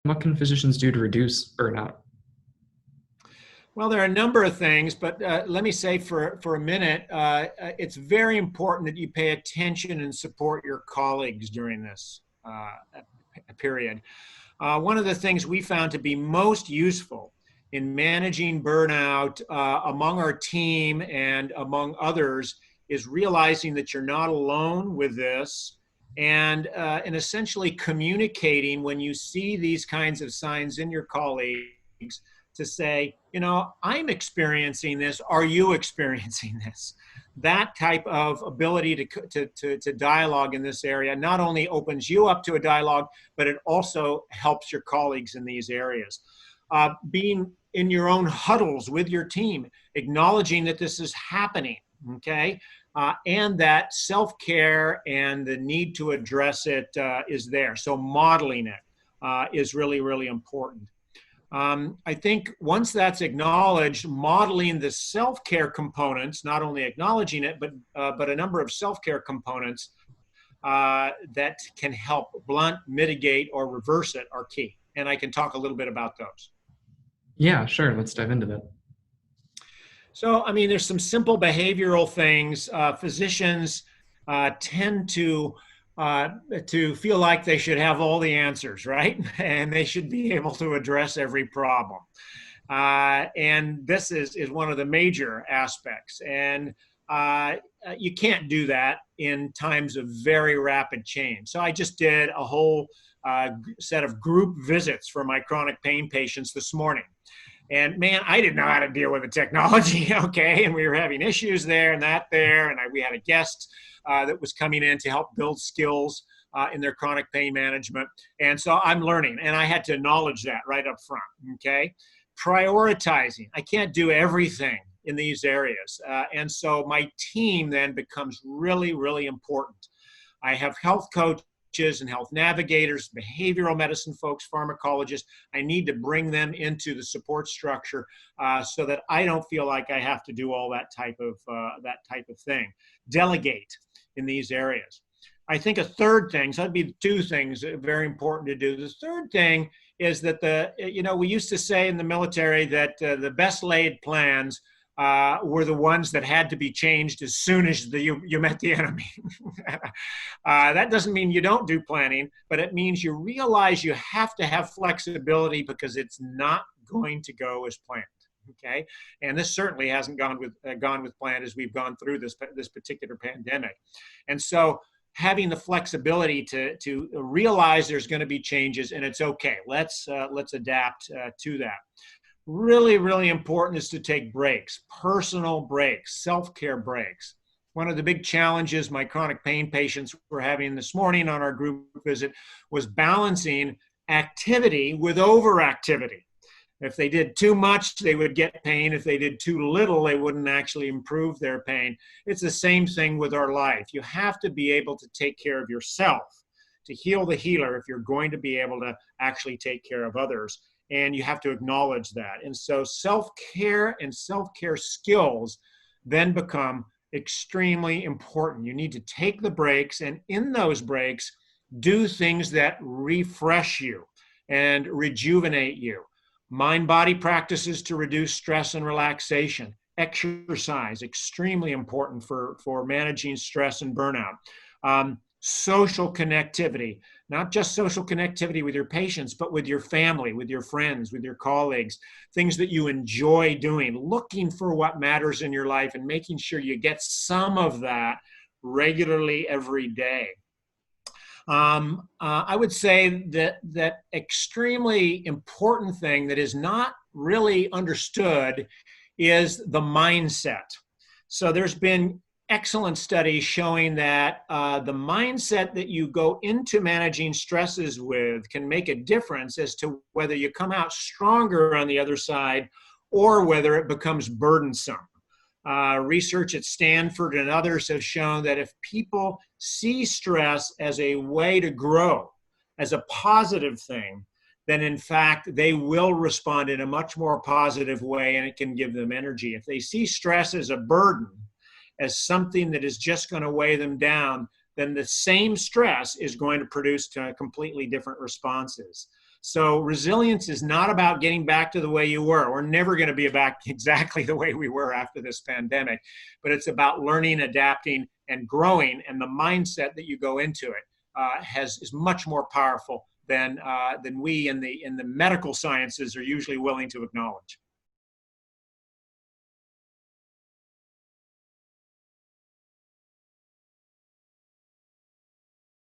What can physicians do to reduce burnout? Well, there are a number of things, but let me say for a minute, it's very important that you pay attention and support your colleagues during this period. One of the things we found to be most useful in managing burnout among our team and among others is realizing that you're not alone with this and essentially communicating when you see these kinds of signs in your colleagues to say, I'm experiencing this. Are you experiencing this? That type of ability to dialogue in this area not only opens you up to a dialogue, but it also helps your colleagues in these areas. Being in your own huddles with your team, acknowledging that this is happening, okay? And that self-care and the need to address it is there. So modeling it is really, really important. I think once that's acknowledged, modeling the self-care components, not only acknowledging it, but a number of self-care components that can help blunt, mitigate, or reverse it are key. And I can talk a little bit about those. Yeah, sure. Let's dive into that. So, there's some simple behavioral things. Physicians tend to feel like they should have all the answers, right? And they should be able to address every problem. And this is one of the major aspects. And you can't do that in times of very rapid change. So I just did a whole set of group visits for my chronic pain patients this morning. And man, I didn't know how to deal with the technology, okay? And we were having issues there and that there. And we had a guest that was coming in to help build skills in their chronic pain management. And so I'm learning, and I had to acknowledge that right up front, okay? Prioritizing. I can't do everything in these areas. And so my team then becomes really, really important. I have health coaches and health navigators, behavioral medicine folks, pharmacologists. I need to bring them into the support structure so that I don't feel like I have to do all that type of thing. Delegate in these areas. I think a third thing, so that'd be two things very important to do. The third thing is that we used to say in the military that the best laid plans were the ones that had to be changed as soon as you met the enemy. That doesn't mean you don't do planning, but it means you realize you have to have flexibility because it's not going to go as planned. Okay, and this certainly hasn't gone with plan as we've gone through this particular pandemic, and so having the flexibility to realize there's going to be changes and it's okay. Let's adapt to that. Really, really important is to take breaks, personal breaks, self-care breaks. One of the big challenges my chronic pain patients were having this morning on our group visit was balancing activity with overactivity. If they did too much, they would get pain. If they did too little, they wouldn't actually improve their pain. It's the same thing with our life. You have to be able to take care of yourself, to heal the healer if you're going to be able to actually take care of others. And you have to acknowledge that. And so self-care and self-care skills then become extremely important. You need to take the breaks, and in those breaks, do things that refresh you and rejuvenate you. Mind-body practices to reduce stress and relaxation. Exercise, extremely important for managing stress and burnout. Social connectivity, not just social connectivity with your patients, but with your family, with your friends, with your colleagues, things that you enjoy doing, looking for what matters in your life and making sure you get some of that regularly every day. I would say that extremely important thing that is not really understood is the mindset. So there's been excellent studies showing that the mindset that you go into managing stresses with can make a difference as to whether you come out stronger on the other side or whether it becomes burdensome. Research at Stanford and others have shown that if people see stress as a way to grow, as a positive thing, then in fact they will respond in a much more positive way and it can give them energy. If they see stress as a burden, as something that is just going to weigh them down, then the same stress is going to produce completely different responses. So resilience is not about getting back to the way you were. We're never going to be back exactly the way we were after this pandemic, but it's about learning, adapting, and growing. And the mindset that you go into it is much more powerful than we in the medical sciences are usually willing to acknowledge.